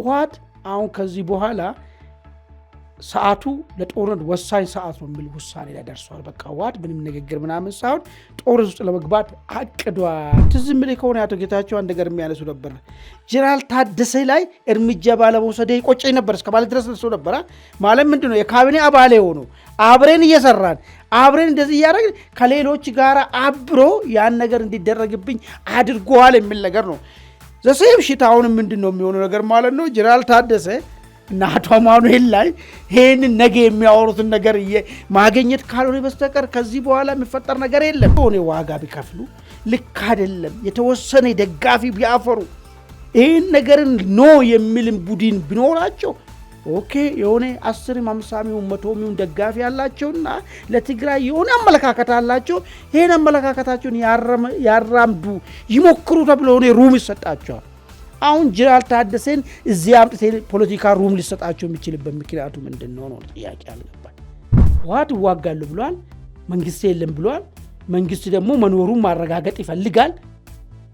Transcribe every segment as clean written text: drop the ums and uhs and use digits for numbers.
ህወሓት አሁን ከዚህ በኋላ ሰዓቱ ለጦርነት ወሳኝ ሰዓት ነው የሚል ውሳኔ ላይ ደርሷል። በቃ ህወሓት ምንም ንግግር ምናምን ሳይሆን ጦርነት ውስጥ ለመግባት አቅዷል። ትዝም ብለህ ከሆነ አቶ ጌታቸው አንድ ነገር የሚያነሱ ነበር። ጀነራል ታደሰ ላይ እርምጃ ባለመውሰድ ይቆጨኝ ነበር እስከ ማለት ድረስ ደርሶ ነበር። ማለት ምንድነው የካቢኔ አባል ሆኖ አብረን እየሰራን አብረን እንደዚህ እያደረግን ከሌሎች ጋር አብሮ ያን ነገር እንዲደረግብኝ አድርጓል የሚል ነገር ነው። ዘሴም ሽት አሁን ምንድነው የሚሆነው ነገር ማለት ነው። ጀነራል ታደሰ እና አቶ አማኑኤል ላይ ይሄንን ነገ የሚያወሩትን ነገር ማግኘት ካልሆነ በስተቀር ከዚህ በኋላ የሚፈጠር ነገር የለም። ሆነ ዋጋ ቢከፍሉ ልክ አይደለም። የተወሰነ ደጋፊ ቢያፈሩ ይሄን ነገርን ኖ የሚልም ቡድን ቢኖራቸው ኦኬ የሆነ 10 50 100 ደጋፊ ያላቸውና ለትግራይ የሆነ አመለካከት አላቸው። ይሄን አመለካከታቸውን ያራምዱ ይሞክሩ ተብሎ ሆነ ሩም ይሰጣቸዋል። አሁን ጀነራል ታደሰን እዚህ አምጥተን ፖለቲካ ሩም ሊሰጣቸው የሚችልበት ምክንያቱ ምንድነው ነው ጥያቄ አልገባኝ። ህወሓት ይዋጋሉ ብሏል፣ መንግስት የለም ብሏል። መንግስት ደግሞ መኖሩን ማረጋገጥ ይፈልጋል።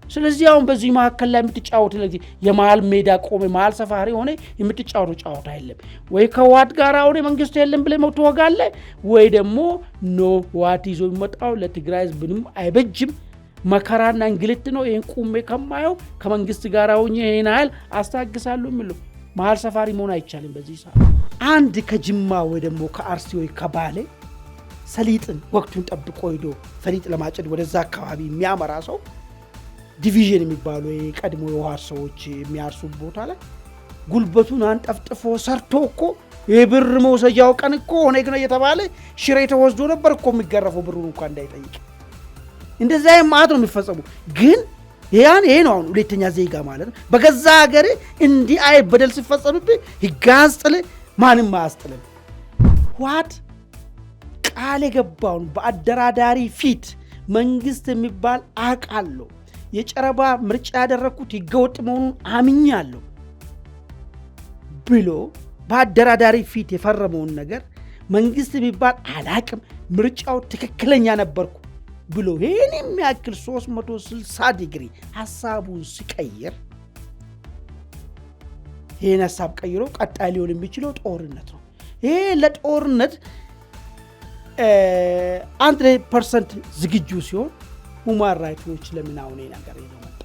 ስለዚህ አሁን በዚህ መካከል ላይ የምትጫወት ለዚህ የመሃል ሜዳ ቆመ መሃል ሰፋሪ ሆነ የምትጫወቱ ጫወታ አይደለም። ወይ ከህወሓት ጋር ሆነ መንግስት የለም ብለህ ትወጋለህ፣ ወይ ደግሞ ኖ ህወሓት ይዞ የሚመጣው ለትግራይ ህዝብ ምንም አይበጅም መከራና እንግልት ነው። ይሄን ቁሜ ከማየው ከመንግስት ጋር ሆኜ ይሄን ኃይል አስታግሳለሁ የሚሉ መሃል ሰፋሪ መሆን አይቻልም። በዚህ ሰዓት አንድ ከጅማ ወይ ደግሞ ከአርሲ ወይ ከባሌ ሰሊጥን ወቅቱን ጠብቆ ሄዶ ሰሊጥ ለማጨድ ወደዛ አካባቢ የሚያመራ ሰው ዲቪዥን የሚባሉ የቀድሞ የውሃት ሰዎች የሚያርሱ ቦታ ላይ ጉልበቱን አንጠፍጥፎ ሰርቶ እኮ የብር መውሰጃው ቀን እኮ ሆነ ግን እየተባለ ሽሬ ተወስዶ ነበር እኮ የሚገረፈው ብሩን እንኳን እንዳይጠይቅ። እንደዛ ማለት ነው የሚፈጸሙ። ግን ይሄ ነው አሁን ሁለተኛ ዜጋ ማለት ነው። በገዛ ሀገር እንዲህ አይ በደል ሲፈጸምብህ ህግ አያስጥልህ፣ ማንም አያስጥልህ። ህወሓት ቃል የገባውን በአደራዳሪ ፊት መንግስት የሚባል አውቃለሁ የጨረባ ምርጫ ያደረኩት ህገወጥ መሆኑን አምኛለሁ ብሎ በአደራዳሪ ፊት የፈረመውን ነገር መንግስት የሚባል አላቅም ምርጫው ትክክለኛ ነበርኩ ብሎ ይሄን የሚያክል 360 ዲግሪ ሐሳቡን ሲቀይር ይሄን ሐሳብ ቀይሮ ቀጣይ ሊሆን የሚችለው ጦርነት ነው። ይሄ ለጦርነት 100% ዝግጁ ሲሆን ሁማን ራይቶች ለምን አሁን ነገር ነው መጣ?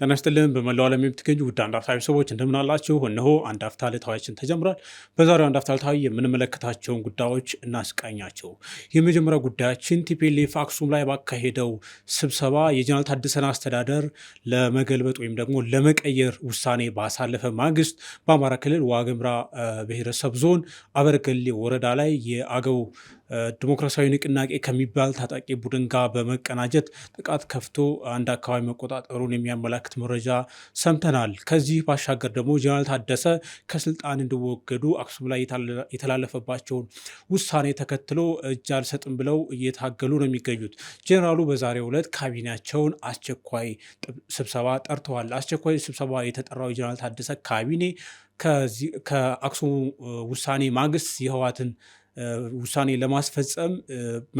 ጤና ይስጥልን በመላው ዓለም የምትገኙ ውድ አንድ አፍታ ቤተሰቦች እንደምን አላችሁ? እነሆ አንድ አፍታ ዕለታችን ተጀምሯል። በዛሬው አንድ አፍታ ዕለታዊ የምንመለከታቸውን ጉዳዮች እናስቃኛቸው። የመጀመሪያው ጉዳያችን ቲፒኤልኤፍ አክሱም ላይ ባካሄደው ስብሰባ የጀነራል ታደሰን አስተዳደር ለመገልበጥ ወይም ደግሞ ለመቀየር ውሳኔ ባሳለፈ ማግስት በአማራ ክልል ዋግምራ ብሔረሰብ ዞን አበርገሌ ወረዳ ላይ የአገው ዲሞክራሲያዊ ንቅናቄ ከሚባል ታጣቂ ቡድን ጋር በመቀናጀት ጥቃት ከፍቶ አንድ አካባቢ መቆጣጠሩን የሚያመላክት መረጃ ሰምተናል። ከዚህ ባሻገር ደግሞ ጀነራል ታደሰ ከስልጣን እንዲወገዱ አክሱም ላይ የተላለፈባቸውን ውሳኔ ተከትሎ እጅ አልሰጥም ብለው እየታገሉ ነው የሚገኙት። ጀነራሉ በዛሬው ዕለት ካቢኔያቸውን አስቸኳይ ስብሰባ ጠርተዋል። አስቸኳይ ስብሰባ የተጠራው የጀነራል ታደሰ ካቢኔ ከአክሱም ውሳኔ ማግስት የህወሓትን ውሳኔ ለማስፈጸም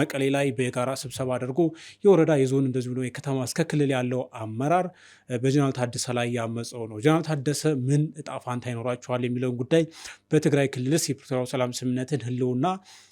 መቀሌ ላይ በጋራ ስብሰባ አድርጎ የወረዳ የዞን እንደዚህ ብሎ የከተማ እስከ ክልል ያለው አመራር በጀነራል ታደሰ ላይ ያመፀው ነው። ጀነራል ታደሰ ምን እጣ ፋንታ ይኖራቸዋል የሚለውን ጉዳይ በትግራይ ክልልስ የፕሪቶሪያው ሰላም ስምምነትን ህልውና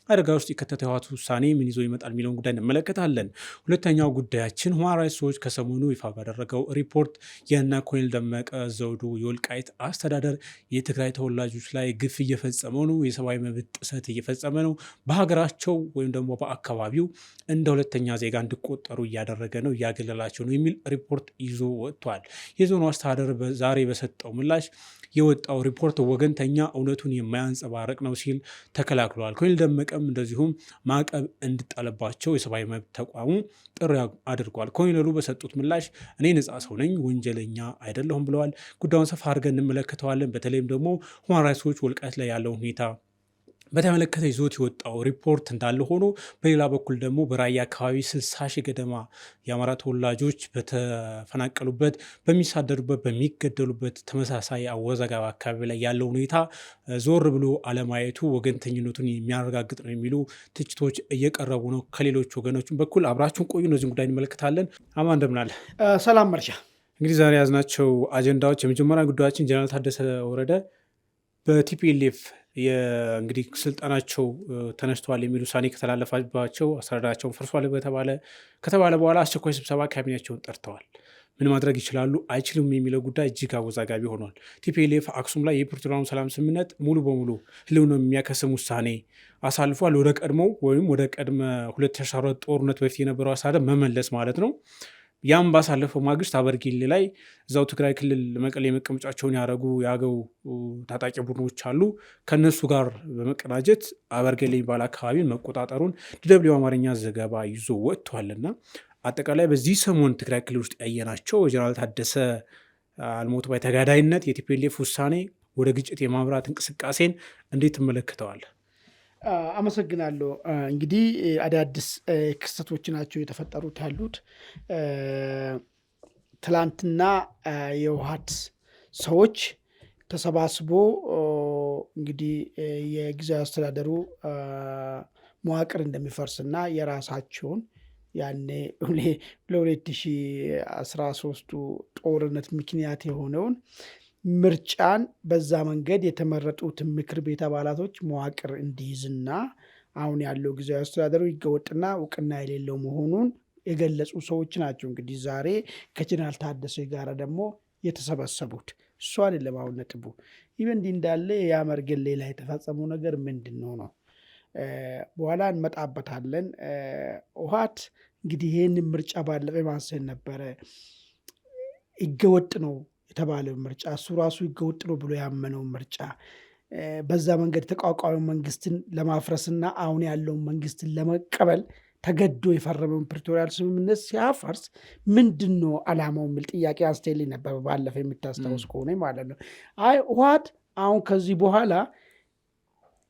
አደጋ ውስጥ የከተተ ህወሓት ውሳኔ ምን ይዞ ይመጣል የሚለውን ጉዳይ እንመለከታለን። ሁለተኛው ጉዳያችን ሁማን ራይትስ ዎች ከሰሞኑ ይፋ ባደረገው ሪፖርት የእነ ኮሎኔል ደመቀ ዘውዱ የወልቃይት አስተዳደር የትግራይ ተወላጆች ላይ ግፍ እየፈጸመ ነው፣ የሰብአዊ መብት ጥሰት እየፈጸመ ነው፣ በሀገራቸው ወይም ደግሞ በአካባቢው እንደ ሁለተኛ ዜጋ እንዲቆጠሩ እያደረገ ነው፣ እያገለላቸው ነው የሚል ሪፖርት ይዞ ወጥቷል። የዞኑ አስተዳደር ዛሬ በሰጠው ምላሽ የወጣው ሪፖርት ወገንተኛ፣ እውነቱን የማያንጸባርቅ ነው ሲል ተከላክሏል። ኮሎኔል ደመቀም እንደዚሁም ማዕቀብ እንዲጣልባቸው የሰብአዊ መብት ተቋሙ ጥሪ አድርጓል። ኮሎኔሉ በሰጡት ምላሽ እኔ ነፃ ሰው ነኝ፣ ወንጀለኛ አይደለሁም ብለዋል። ጉዳዩን ሰፋ አድርገን እንመለከተዋለን። በተለይም ደግሞ ሁማን ራይትስ ዎች ወልቃይት ላይ ያለውን ሁኔታ በተመለከተ ይዞት የወጣው ሪፖርት እንዳለ ሆኖ በሌላ በኩል ደግሞ በራያ አካባቢ 60 ሺህ ገደማ የአማራ ተወላጆች በተፈናቀሉበት፣ በሚሳደዱበት፣ በሚገደሉበት ተመሳሳይ አወዛጋቢ አካባቢ ላይ ያለው ሁኔታ ዞር ብሎ አለማየቱ ወገንተኝነቱን የሚያረጋግጥ ነው የሚሉ ትችቶች እየቀረቡ ነው ከሌሎች ወገኖችን በኩል። አብራችሁን ቆዩ፣ እነዚህን ጉዳይ እንመለከታለን። አማ እንደምናለ ሰላም መርሻ። እንግዲህ ዛሬ ያዝናቸው አጀንዳዎች የመጀመሪያ ጉዳያችን ጀነራል ታደሰ ወረደ በቲፒኤልኤፍ እንግዲህ ስልጣናቸው ተነስተዋል የሚል ውሳኔ ከተላለፈባቸው አስተዳደራቸውን ፈርሷል ከተባለ በኋላ አስቸኳይ ስብሰባ ካቢኔያቸውን ጠርተዋል። ምን ማድረግ ይችላሉ አይችሉም የሚለው ጉዳይ እጅግ አወዛጋቢ ሆኗል። ቲፒኤልኤፍ አክሱም ላይ የፕሪቶሪያውን ሰላም ስምምነት ሙሉ በሙሉ ህልውናውን የሚያከስም ውሳኔ አሳልፏል። ወደ ቀድሞው ወይም ወደ ቀድመ 2012 ጦርነት በፊት የነበረው አስተዳደር መመለስ ማለት ነው። ያም ባሳለፈው ማግስት አበርጌሌ ላይ እዛው ትግራይ ክልል መቀሌ መቀመጫቸውን ያደረጉ የአገው ታጣቂ ቡድኖች አሉ። ከነሱ ጋር በመቀናጀት አበርጌሌ የሚባል አካባቢን መቆጣጠሩን ዲደብሊው አማርኛ ዘገባ ይዞ ወጥቷልና አጠቃላይ በዚህ ሰሞን ትግራይ ክልል ውስጥ ያየናቸው ጀነራል ታደሰ አልሞት ባይ ተጋዳይነት የቲፒኤልኤፍ ውሳኔ ወደ ግጭት የማምራት እንቅስቃሴን እንዴት ትመለከተዋል? አመሰግናለሁ። እንግዲህ አዳዲስ ክስተቶች ናቸው የተፈጠሩት ያሉት። ትላንትና የህወሓት ሰዎች ተሰባስቦ እንግዲህ የጊዜያዊ አስተዳደሩ መዋቅር እንደሚፈርስና የራሳቸውን ያኔ ለ2013 ጦርነት ምክንያት የሆነውን ምርጫን በዛ መንገድ የተመረጡትን ምክር ቤት አባላቶች መዋቅር እንዲይዝና አሁን ያለው ጊዜያዊ አስተዳደሩ ይገወጥና እውቅና የሌለው መሆኑን የገለጹ ሰዎች ናቸው። እንግዲህ ዛሬ ከጀነራል ታደሰ ጋር ደግሞ የተሰበሰቡት እሱ አይደለም አሁን ነጥቡ። ይህ እንዲህ እንዳለ የአበርጌሌ ላይ የተፈጸመው ነገር ምንድን ነው? በኋላ እንመጣበታለን። ህወሓት እንግዲህ ይህንን ምርጫ ባለፈ ማንሳት ነበረ። ይገወጥ ነው የተባለው ምርጫ እሱ ራሱ ይገወጥ ነው ብሎ ያመነው ምርጫ በዛ መንገድ የተቋቋመ መንግስትን ለማፍረስና አሁን ያለውን መንግስትን ለመቀበል ተገዶ የፈረመውን ፕሪቶሪያል ስምምነት ሲያፈርስ ምንድን ነው ዓላማው የሚል ጥያቄ አንስቴልኝ ነበር ባለፈ የምታስታውስ ከሆነ ማለት ነው። አይ ህወሓት አሁን ከዚህ በኋላ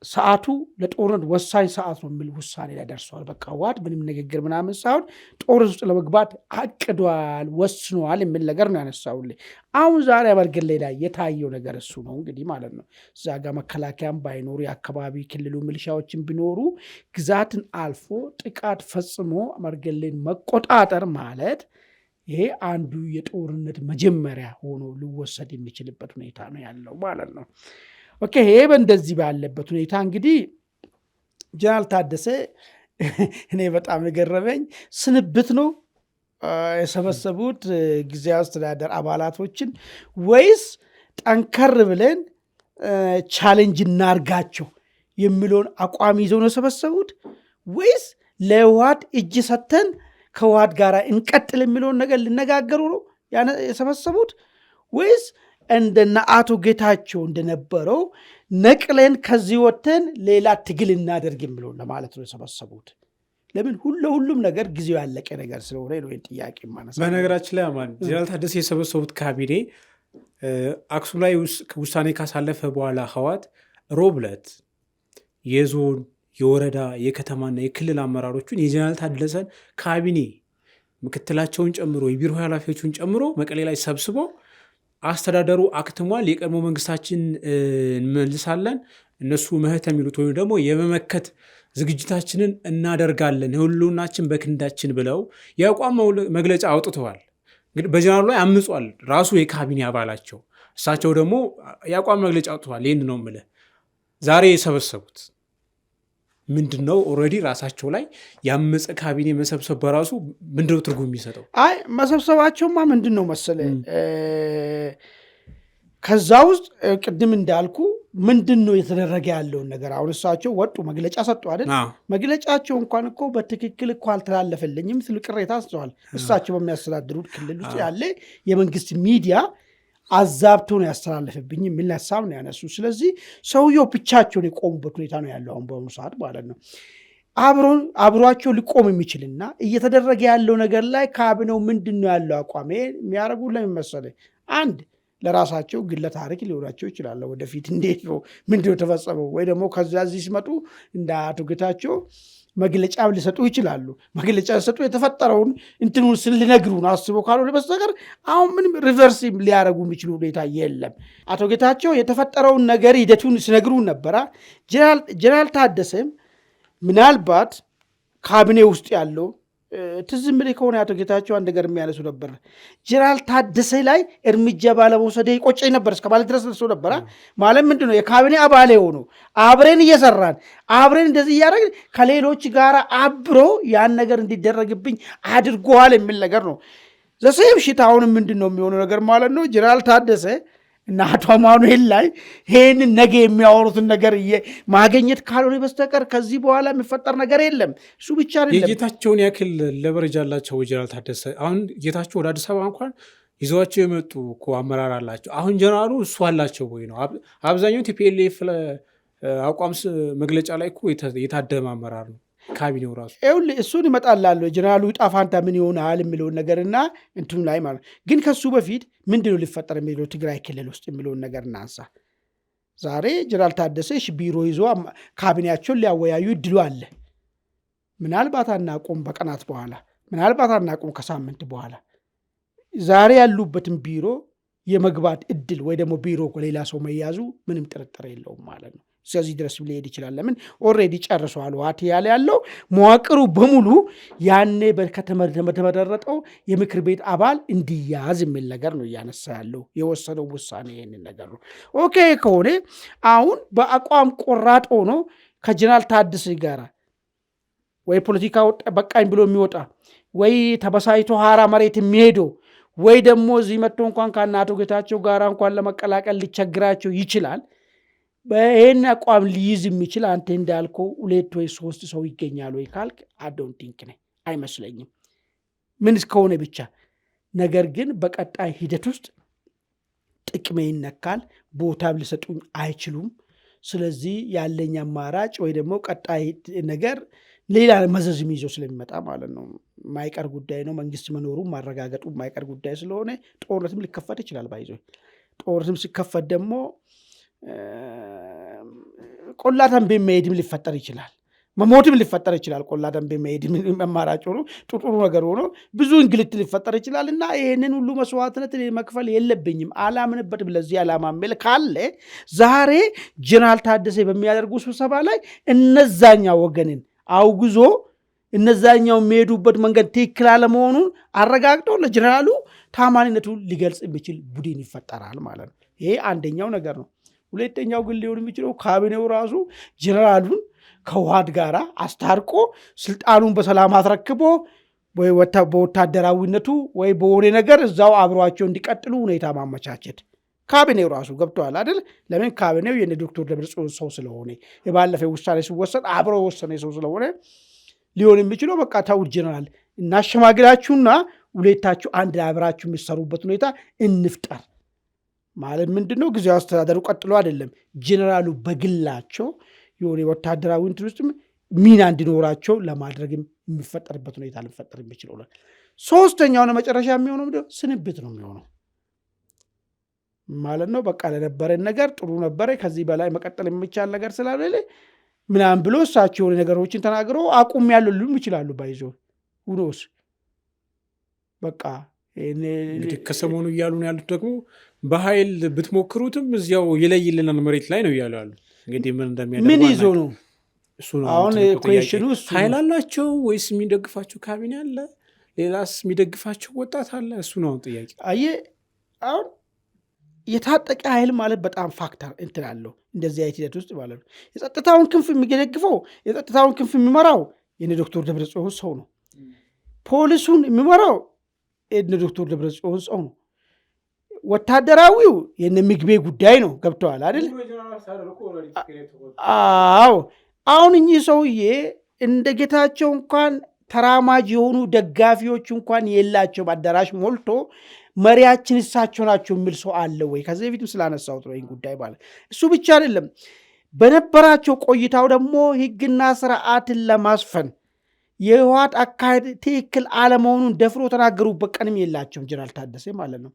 ሰዓቱ ለጦርነት ወሳኝ ሰዓት ነው የሚል ውሳኔ ላይ ደርሷል። በቃ ህወሓት ምንም ንግግር ምናምን ሳይሆን ጦርነት ውስጥ ለመግባት አቅዷል፣ ወስኗል የሚል ነገር ነው ያነሳውልኝ። አሁን ዛሬ አበርጌሌ ላይ የታየው ነገር እሱ ነው እንግዲህ ማለት ነው። እዛ ጋር መከላከያም ባይኖሩ የአካባቢ ክልሉ ሚሊሻዎችን ቢኖሩ ግዛትን አልፎ ጥቃት ፈጽሞ አበርጌሌን መቆጣጠር ማለት ይሄ አንዱ የጦርነት መጀመሪያ ሆኖ ሊወሰድ የሚችልበት ሁኔታ ነው ያለው ማለት ነው። ኦኬ፣ ይሄ በእንደዚህ ባለበት ሁኔታ እንግዲህ ጀነራል ታደሰ እኔ በጣም የገረመኝ ስንብት ነው የሰበሰቡት ጊዜያዊ አስተዳደር አባላቶችን ወይስ ጠንከር ብለን ቻሌንጅ እናርጋቸው የሚለውን አቋም ይዘው ነው የሰበሰቡት ወይስ ለህወሓት እጅ ሰተን ከህወሓት ጋር እንቀጥል የሚለውን ነገር ሊነጋገሩ ነው የሰበሰቡት ወይስ እንደና አቶ ጌታቸው እንደነበረው ነቅለን ከዚህ ወተን ሌላ ትግል እናደርግ የሚለውን ለማለት ነው የሰበሰቡት? ለምን ሁሉም ነገር ጊዜው ያለቀ ነገር ስለሆነ ነው ጥያቄ ማነሳ። በነገራችን ላይ አማን ጀነራል ታደሰ የሰበሰቡት ካቢኔ አክሱም ላይ ውሳኔ ካሳለፈ በኋላ ህወሓት ሮብ ዕለት የዞን የወረዳ የከተማና የክልል አመራሮቹን የጀነራል ታደሰን ካቢኔ ምክትላቸውን ጨምሮ የቢሮ ኃላፊዎቹን ጨምሮ መቀሌ ላይ ሰብስቦ አስተዳደሩ አክትሟል፣ የቀድሞ መንግስታችን እንመልሳለን፣ እነሱ መህት የሚሉት ወይም ደግሞ የመመከት ዝግጅታችንን እናደርጋለን፣ ህልውናችን በክንዳችን ብለው የአቋም መግለጫ አውጥተዋል። እንግዲህ በጀነራሉ ላይ አምጿል ራሱ የካቢኔ አባላቸው። እሳቸው ደግሞ የአቋም መግለጫ አውጥተዋል። ይህን ነው የምልህ። ዛሬ የሰበሰቡት ምንድን ነው? ኦልሬዲ ራሳቸው ላይ ያመፀ ካቢኔ መሰብሰብ በራሱ ምንድነው ትርጉም የሚሰጠው? አይ መሰብሰባቸውማ ምንድን ነው መሰለህ፣ ከዛ ውስጥ ቅድም እንዳልኩ ምንድን ነው የተደረገ ያለውን ነገር አሁን እሳቸው ወጡ መግለጫ ሰጡ አይደል? መግለጫቸው እንኳን እኮ በትክክል እኮ አልተላለፈልኝም ስል ቅሬታ አንስተዋል። እሳቸው በሚያስተዳድሩት ክልል ውስጥ ያለ የመንግስት ሚዲያ አዛብቶ ነው ያስተላለፍብኝ የሚል ሀሳብ ነው ያነሱ። ስለዚህ ሰውየው ብቻቸውን የቆሙበት ሁኔታ ነው ያለው አሁን በአሁኑ ሰዓት ማለት ነው። አብሯቸው ሊቆም የሚችልና እየተደረገ ያለው ነገር ላይ ካቢኔው ምንድን ነው ያለው አቋም የሚያደርጉ ለምን መሰለህ? አንድ ለራሳቸው ግለ ታሪክ ሊሆናቸው ይችላል። ወደፊት እንዴት ነው ምንድነው ተፈጸመው፣ ወይ ደግሞ ከዚያ እዚህ ሲመጡ እንደ አቶ ጌታቸው መግለጫ ሊሰጡ ይችላሉ። መግለጫ ሊሰጡ የተፈጠረውን እንትኑን ሊነግሩን አስበው ካልሆነ በስተቀር አሁን ምንም ሪቨርስ ሊያደርጉ የሚችሉ ሁኔታ የለም። አቶ ጌታቸው የተፈጠረውን ነገር ሂደቱን ሲነግሩን ነበራ። ጀነራል ታደሰም ምናልባት ካቢኔ ውስጥ ያለው ትዝ የሚልህ ከሆነ አቶ ጌታቸው አንድ ነገር የሚያነሱ ነበር። ጀነራል ታደሰ ላይ እርምጃ ባለመውሰደ ይቆጨኝ ነበር እስከ ማለት ድረስ ደርሶ ነበረ። ማለት ምንድን ነው የካቢኔ አባል የሆኑ አብረን እየሰራን አብረን እንደዚህ እያደረግን ከሌሎች ጋር አብሮ ያን ነገር እንዲደረግብኝ አድርጎዋል የሚል ነገር ነው። ዘሴም ሽት አሁንም ምንድን ነው የሚሆነው ነገር ማለት ነው ጀነራል ታደሰ እና አቶ አማኑኤል ላይ ይህንን ነገ የሚያወሩትን ነገር ማገኘት ካልሆነ በስተቀር ከዚህ በኋላ የሚፈጠር ነገር የለም። እሱ ብቻ አይደለም፣ የጌታቸውን ያክል ለበረጃ አላቸው ጀነራል ታደሰ። አሁን ጌታቸው ወደ አዲስ አበባ እንኳን ይዘዋቸው የመጡ እኮ አመራር አላቸው። አሁን ጀነራሉ እሱ አላቸው ወይ ነው? አብዛኛው ቲፒኤልኤፍ አቋም መግለጫ ላይ እኮ የታደመ አመራር ነው ካቢኔው ራሱ። እሱን ይመጣላሉ ጀነራሉ ዕጣ ፈንታ ምን ይሆናል የሚለውን ነገርና እንትኑ ላይ ማለት ግን ከሱ በፊት ምንድነው ሊፈጠር የሚለው ትግራይ ክልል ውስጥ የሚለውን ነገር እናንሳ። ዛሬ ጀነራል ታደሰ ቢሮ ይዞ ካቢኔያቸውን ሊያወያዩ እድሉ አለ። ምናልባት አናቁም በቀናት በኋላ፣ ምናልባት አናቁም ከሳምንት በኋላ ዛሬ ያሉበትን ቢሮ የመግባት እድል ወይ ደግሞ ቢሮ ሌላ ሰው መያዙ ምንም ጥርጥር የለውም ማለት ነው። ስለዚህ ድረስ ሊሄድ ይችላል። ለምን ኦልሬዲ ጨርሰዋል። ዋት ያለው መዋቅሩ በሙሉ ያኔ ከተመረጠው የምክር ቤት አባል እንዲያዝ የሚል ነገር ነው እያነሳ ያለው። የወሰነው ውሳኔ ይህንን ነገር ነው። ኦኬ ከሆነ አሁን በአቋም ቆራጥ ሆኖ ከጀነራል ታደሰ ጋር ወይ ፖለቲካ በቃኝ ብሎ የሚወጣ ወይ ተበሳይቶ ሀራ መሬት የሚሄደው ወይ ደግሞ እዚህ መጥቶ እንኳን ከአቶ ጌታቸው ጋር እንኳን ለመቀላቀል ሊቸግራቸው ይችላል። በይህን አቋም ሊይዝ የሚችል አንተ እንዳልከው 2 ወይ 3 ሰው ይገኛል ወይ ካልክ አዶንት ቲንክ ነኝ አይመስለኝም። ምን እስከሆነ ብቻ ነገር ግን በቀጣይ ሂደት ውስጥ ጥቅሜ ይነካል፣ ቦታም ሊሰጡኝ አይችሉም። ስለዚህ ያለኝ አማራጭ ወይ ደግሞ ቀጣይ ነገር ሌላ መዘዝም ይዞ ስለሚመጣ ማለት ነው ማይቀር ጉዳይ ነው። መንግስት መኖሩ ማረጋገጡ ማይቀር ጉዳይ ስለሆነ ጦርነትም ሊከፈት ይችላል። ባይዞ ጦርነትም ሲከፈት ደግሞ ቆላ ተንቤ መሄድም ሊፈጠር ይችላል፣ መሞትም ሊፈጠር ይችላል። ቆላ ተንቤ መሄድም አማራጭ ሆኖ ጥሩ ነገር ሆኖ ብዙ እንግልት ሊፈጠር ይችላል። እና ይህንን ሁሉ መስዋዕትነት መክፈል የለብኝም አላምንበትም። ለዚህ ዓላማ የሚል ካለ ዛሬ ጀነራል ታደሰ በሚያደርጉ ስብሰባ ላይ እነዛኛ ወገንን አውግዞ እነዛኛው የሚሄዱበት መንገድ ትክክል አለመሆኑን አረጋግጦ ለጀነራሉ ታማኝነቱን ሊገልጽ የሚችል ቡድን ይፈጠራል ማለት ነው። ይሄ አንደኛው ነገር ነው። ሁለተኛው ግን ሊሆን የሚችለው ካቢኔው ራሱ ጀነራሉን ከውሃድ ጋር አስታርቆ ስልጣኑን በሰላም አስረክቦ ወይ በወታደራዊነቱ ወይ በሆነ ነገር እዛው አብሯቸው እንዲቀጥሉ ሁኔታ ማመቻቸት ካቢኔው ራሱ ገብተዋል አይደል? ለምን ካቢኔው የነ ዶክተር ደብረጽዮን ሰው ስለሆነ የባለፈው ውሳኔ ሲወሰን አብሮ ወሰነ ሰው ስለሆነ ሊሆን የሚችለው በቃ ተው ጀነራል እናሸማግላችሁና ሁለታችሁ አንድ ላይ አብራችሁ የሚሰሩበት ሁኔታ እንፍጠር ማለት ምንድነው? ጊዜያዊ አስተዳደሩ ቀጥሎ አይደለም ጀነራሉ በግላቸው የሆነ ወታደራዊ እንትን ውስጥ ሚና እንዲኖራቸው ለማድረግ የሚፈጠርበት ሁኔታ ሊፈጠር የሚችለው። ሶስተኛውና መጨረሻ የሚሆነው ስንብት ነው የሚሆነው ማለት ነው። በቃ ለነበረን ነገር ጥሩ ነበረ፣ ከዚህ በላይ መቀጠል የሚቻል ነገር ስላልሆነ ምናምን ብሎ እሳቸው የሆነ ነገሮችን ተናግረው አቁም ያለው ሊሉም ይችላሉ። ባይዞ ሁኖስ በቃ እንግዲህ ከሰሞኑ እያሉ ነው ያሉት ደግሞ በኃይል ብትሞክሩትም እዚያው ይለይልናል መሬት ላይ ነው እያሉ ያሉ። እንግዲህ ምን እንደሚያደርጉ ምን ይዞ ነው አሁን ኩዌሽኑ? ኃይል አላቸው ወይስ የሚደግፋቸው ካቢኔ አለ? ሌላስ የሚደግፋቸው ወጣት አለ? እሱ ነው ጥያቄ። አየህ አሁን የታጠቀ ኃይል ማለት በጣም ፋክተር እንትን አለው እንደዚህ አይነት ሂደት ውስጥ ማለት ነው። የጸጥታውን ክንፍ የሚደግፈው የጸጥታውን ክንፍ የሚመራው የነ ዶክተር ደብረጽዮን ሰው ነው። ፖሊሱን የሚመራው የነ ዶክተር ደብረጽዮን ሰው ነው። ወታደራዊው የነ ምግቤ ጉዳይ ነው። ገብተዋል አይደል? አዎ። አሁን እኚህ ሰውዬ እንደ ጌታቸው እንኳን ተራማጅ የሆኑ ደጋፊዎች እንኳን የላቸው። አዳራሽ ሞልቶ መሪያችን እሳቸው ናቸው የሚል ሰው አለ ወይ? ከዚህ በፊትም ስላነሳሁት ነው ይህን ጉዳይ ማለት። እሱ ብቻ አይደለም፣ በነበራቸው ቆይታው ደግሞ ሕግና ስርዓትን ለማስፈን የህወሓት አካሄድ ትክክል አለመሆኑን ደፍሮ ተናገሩበት ቀንም የላቸውም ጀነራል ታደሰ ማለት ነው።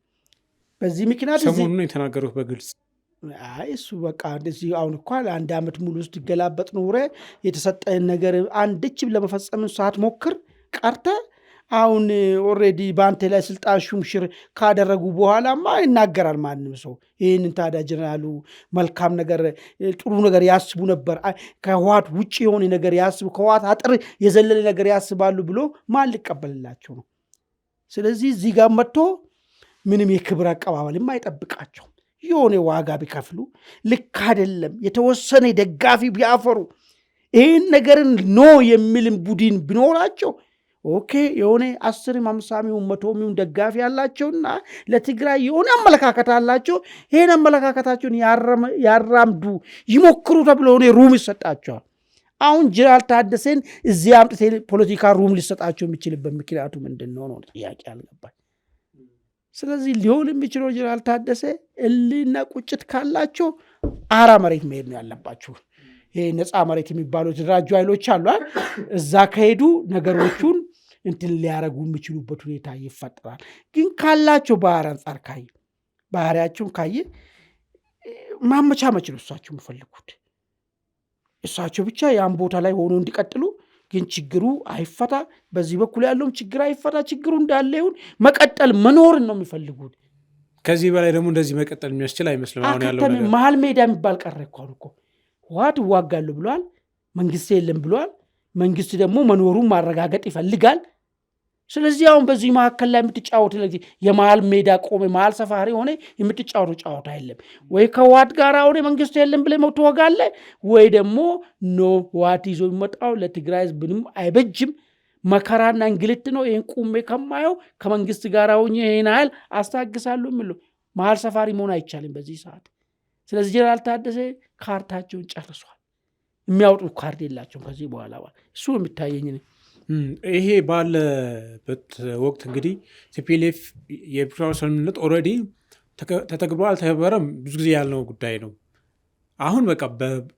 በዚህ ምክንያት ሰሞኑን የተናገሩት በግልጽ እሱ በቃ እንደዚህ አሁን እኮ አንድ ዓመት ሙሉ ውስጥ ይገላበጥ ኖረ የተሰጠህን ነገር አንድችም ለመፈጸም ሳትሞክር ቀርተ አሁን ኦልሬዲ በአንተ ላይ ስልጣን ሹምሽር ካደረጉ በኋላማ ይናገራል ማንም ሰው። ይህንን ታዲያ ጀነራሉ መልካም ነገር ጥሩ ነገር ያስቡ ነበር፣ ከህወሓት ውጭ የሆነ ነገር ያስቡ፣ ከህወሓት አጥር የዘለለ ነገር ያስባሉ ብሎ ማን ሊቀበልላቸው ነው? ስለዚህ እዚህ ጋር መጥቶ ምንም የክብር አቀባበልም አይጠብቃቸውም። የሆነ ዋጋ ቢከፍሉ ልክ አይደለም። የተወሰነ ደጋፊ ቢያፈሩ ይህን ነገርን ኖ የሚልም ቡድን ቢኖራቸው ኦኬ የሆነ 10 50 100 ደጋፊ ያላቸውና ለትግራይ የሆነ አመለካከት አላቸው። ይህን አመለካከታቸውን ያራምዱ ይሞክሩ ተብሎ ሆነ ሩም ይሰጣቸዋል። አሁን ጀነራል ታደሰን እዚህ አምጥተን ፖለቲካ ሩም ሊሰጣቸው የሚችልበት ምክንያቱ ምንድን ነው ነው ጥያቄ አልገባኝ። ስለዚህ ሊሆን የሚችለው ጀነራል ታደሰ እልና ቁጭት ካላቸው አራ መሬት መሄድ ነው ያለባቸው። ይሄ ነፃ መሬት የሚባሉ የተደራጁ ኃይሎች አሉ። እዛ ከሄዱ ነገሮቹን እንትን ሊያረጉ የሚችሉበት ሁኔታ ይፈጠራል። ግን ካላቸው ባህሪ አንጻር ካየ ባህሪያቸውን ካየ ማመቻመች ነው እሳቸው የሚፈልጉት። እሳቸው ብቻ ያን ቦታ ላይ ሆኖ እንዲቀጥሉ፣ ግን ችግሩ አይፈታ፣ በዚህ በኩል ያለውም ችግር አይፈታ፣ ችግሩ እንዳለ ይሁን መቀጠል መኖርን ነው የሚፈልጉት። ከዚህ በላይ ደግሞ እንደዚህ መቀጠል የሚያስችል አይመስልም። አሁን ያለው ነገር መሀል ሜዳ የሚባል ቀረ እኮ ህወሓት እዋጋለሁ ብለዋል፣ መንግስት የለም ብለዋል። መንግስት ደግሞ መኖሩን ማረጋገጥ ይፈልጋል። ስለዚህ አሁን በዚህ መካከል ላይ የምትጫወት የመሀል ሜዳ ቆመ መሀል ሰፋሪ ሆነ የምትጫወቱ ጫወታ የለም። ወይ ከህወሓት ጋር ሆነ መንግስት የለም ብለህ ትወጋለህ፣ ወይ ደግሞ ኖ ህወሓት ይዞ የሚመጣው ለትግራይ ህዝብ ምንም አይበጅም፣ መከራና እንግልት ነው፣ ይህን ቁሜ ከማየው ከመንግስት ጋር ሆኜ ይህን ኃይል አስታግሳለሁ የሚለው መሀል ሰፋሪ መሆን አይቻልም በዚህ ሰዓት። ስለዚህ ጀነራል ታደሰ ካርታቸውን ጨርሷል። የሚያወጡት ካርድ የላቸውም ከዚህ በኋላ። እሱ የሚታየኝ ይሄ ባለበት ወቅት እንግዲህ ቲፒኤልኤፍ የፕሪቶሪያ ስምምነት ኦልሬዲ ተተግብሯል አልተገበረም ብዙ ጊዜ ያልነው ጉዳይ ነው። አሁን በቃ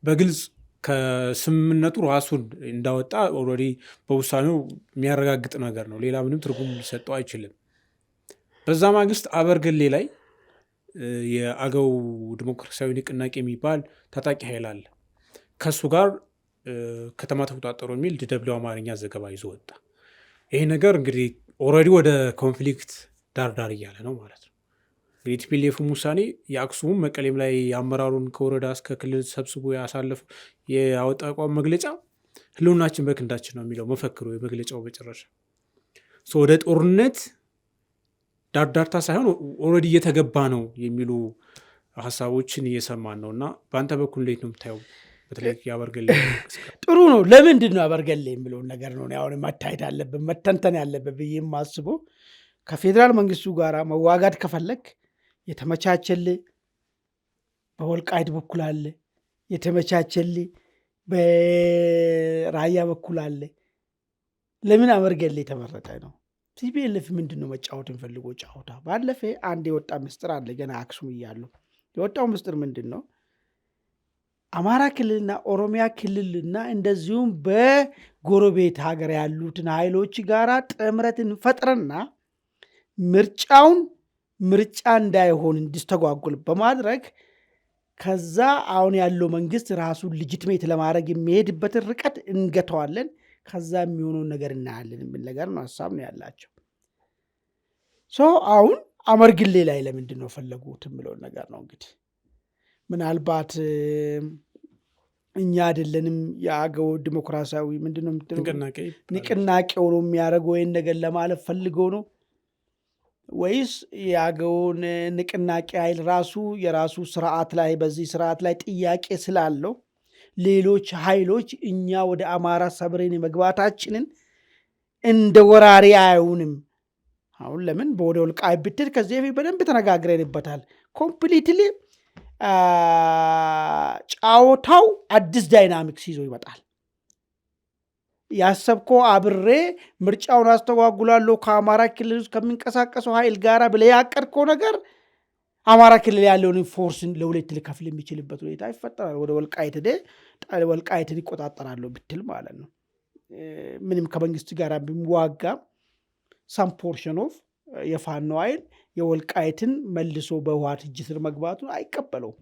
በግልጽ ከስምምነቱ ራሱን እንዳወጣ ኦልሬዲ በውሳኔው የሚያረጋግጥ ነገር ነው። ሌላ ምንም ትርጉም ሊሰጠው አይችልም። በዛ ማግስት አበርገሌ ላይ የአገው ዲሞክራሲያዊ ንቅናቄ የሚባል ታጣቂ ኃይል አለ። ከእሱ ጋር ከተማ ተቆጣጠሩ የሚል ዲደብሊው አማርኛ ዘገባ ይዞ ወጣ። ይሄ ነገር እንግዲህ ኦልሬዲ ወደ ኮንፍሊክት ዳርዳር እያለ ነው ማለት ነው። እንግዲህ ቲፒኤልኤፍም ውሳኔ የአክሱም መቀሌም ላይ አመራሩን ከወረዳ እስከ ክልል ሰብስቦ ያሳለፉ ያወጣ አቋም መግለጫ ህልውናችን በክንዳችን ነው የሚለው መፈክሩ የመግለጫው መጨረሻ ወደ ጦርነት ዳርዳርታ ሳይሆን ኦልሬዲ እየተገባ ነው የሚሉ ሀሳቦችን እየሰማን ነው። እና በአንተ በኩል እንዴት ነው የምታየው? በተለይ አበርገሌ ጥሩ ነው። ለምንድን ነው አበርገሌ የሚለውን ነገር ነው አሁን ማታየት አለብን መተንተን ያለብን ብዬ የማስበው። ከፌዴራል መንግስቱ ጋር መዋጋት ከፈለግ የተመቻቸል በወልቃይት በኩል አለ፣ የተመቻቸል በራያ በኩል አለ። ለምን አበርገሌ የተመረጠ ነው? ቲፒኤልኤፍ ምንድን ነው መጫወት እንፈልጎ ጫወታ? ባለፈ አንድ የወጣ ምስጢር አለ ገና አክሱም እያሉ የወጣው ምስጢር ምንድን ነው? አማራ ክልልና ኦሮሚያ ክልልና እንደዚሁም በጎረቤት ሀገር ያሉትን ኃይሎች ጋር ጥምረትን ፈጥረና ምርጫውን ምርጫ እንዳይሆን እንዲስተጓጉል በማድረግ ከዛ አሁን ያለው መንግስት ራሱን ልጅትሜት ለማድረግ የሚሄድበትን ርቀት እንገተዋለን፣ ከዛ የሚሆነውን ነገር እናያለን የሚል ነገር ነው ሀሳብ ነው ያላቸው። አሁን አበርገሌ ላይ ለምንድን ነው ፈለጉት የሚለውን ነገር ነው እንግዲህ ምናልባት እኛ አይደለንም የአገው ዲሞክራሲያዊ ምንድነው ንቅናቄ ሆኖ የሚያደርገው ይህን ነገር ለማለት ፈልገው ነው ወይስ የአገውን ንቅናቄ ኃይል ራሱ የራሱ ስርዓት ላይ በዚህ ስርዓት ላይ ጥያቄ ስላለው ሌሎች ኃይሎች እኛ ወደ አማራ ሰብሬን መግባታችንን እንደ ወራሪ አይሆንም። አሁን ለምን በወደ ወልቃይት ብትል ከዚህ በፊት በደንብ ተነጋግረንበታል። ኮምፕሊትሊ ጫወታው አዲስ ዳይናሚክስ ይዞ ይመጣል። ያሰብኮ አብሬ ምርጫውን አስተጓጉላለሁ ከአማራ ክልል ውስጥ ከሚንቀሳቀሰው ኃይል ጋር ብለህ ያቀድከው ነገር አማራ ክልል ያለውን ፎርስን ለሁለት ሊከፍል የሚችልበት ሁኔታ ይፈጠራል። ወደ ወልቃይትን ይቆጣጠራለሁ ብትል ማለት ነው። ምንም ከመንግስት ጋር ቢዋጋ ሳም ፖርሽን ኦፍ የፋኖ ኃይል የወልቃይትን መልሶ በህወሓት እጅ ስር መግባቱን አይቀበለውም።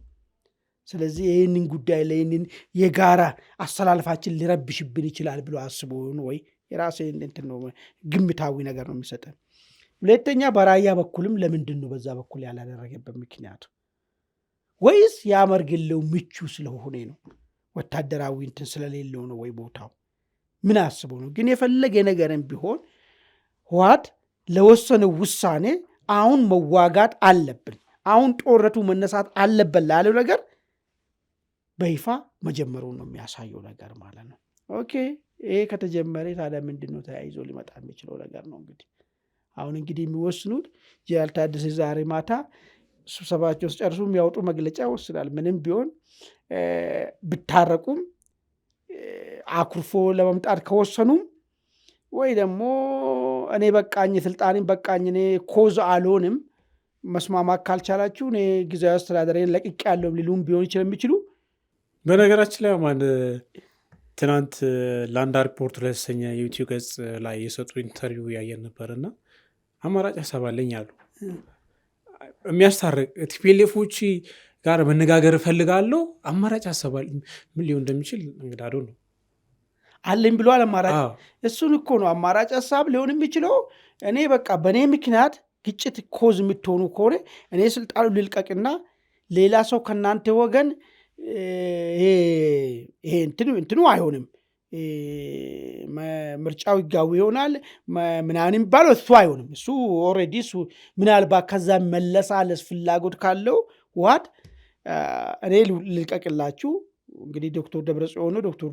ስለዚህ ይህንን ጉዳይ ላይ ይህንን የጋራ አሰላልፋችን ሊረብሽብን ይችላል ብሎ አስቦ ወይ የራሴ እንትን ነው ግምታዊ ነገር ነው የሚሰጠን። ሁለተኛ በራያ በኩልም ለምንድን ነው በዛ በኩል ያላደረገበት ምክንያቱ? ወይስ ያመርግለው ምቹ ስለሆነ ነው? ወታደራዊ እንትን ስለሌለው ነው ወይ ቦታው ምን አስቦ ነው? ግን የፈለገ ነገርም ቢሆን ህወሓት ለወሰነው ውሳኔ አሁን መዋጋት አለብን፣ አሁን ጦርነቱ መነሳት አለብን ላለው ነገር በይፋ መጀመሩን ነው የሚያሳየው ነገር ማለት ነው። ኦኬ ይሄ ከተጀመረ ታዲያ ምንድን ነው ተያይዞ ሊመጣ የሚችለው ነገር ነው? አሁን የሚወስኑት ጀነራል ታደሰ ዛሬ ማታ ስብሰባቸውን ሲጨርሱ የሚያወጡ መግለጫ ይወስናል። ምንም ቢሆን ብታረቁም አኩርፎ ለመምጣት ከወሰኑም ወይ ደግሞ እኔ በቃኝ ስልጣኔን በቃኝ እኔ ኮዝ አልሆንም መስማማት ካልቻላችሁ እኔ ጊዜያዊ አስተዳደሬን ለቅቄ ያለው ሊሉም ቢሆን ይችላል የሚችሉ። በነገራችን ላይ ማን ትናንት ላንዳ ሪፖርት ለተሰኘ የዩቲዩብ ገጽ ላይ የሰጡ ኢንተርቪው ያየን ነበርና አማራጭ ሀሳብ አለኝ አሉ። የሚያስታርቅ ቲፒኤልኤፎች ጋር መነጋገር እፈልጋለሁ አማራጭ ሀሳብ ምን ሊሆን እንደሚችል እንግዲህ አዶ ነው አለኝ ብሏል። አማራጭ እሱን እኮ ነው አማራጭ ሀሳብ ሊሆን የሚችለው። እኔ በቃ በእኔ ምክንያት ግጭት ኮዝ የምትሆኑ ከሆነ እኔ ስልጣኑ ልልቀቅና ሌላ ሰው ከእናንተ ወገን ይሄ እንትኑ አይሆንም፣ ምርጫው ህጋዊ ይሆናል ምናምን የሚባለው እሱ አይሆንም። እሱ ኦልሬዲ እሱ ምናልባት ከዛ መለሳለስ ፍላጎት ካለው ህወሓት እኔ ልልቀቅላችሁ እንግዲህ ዶክተር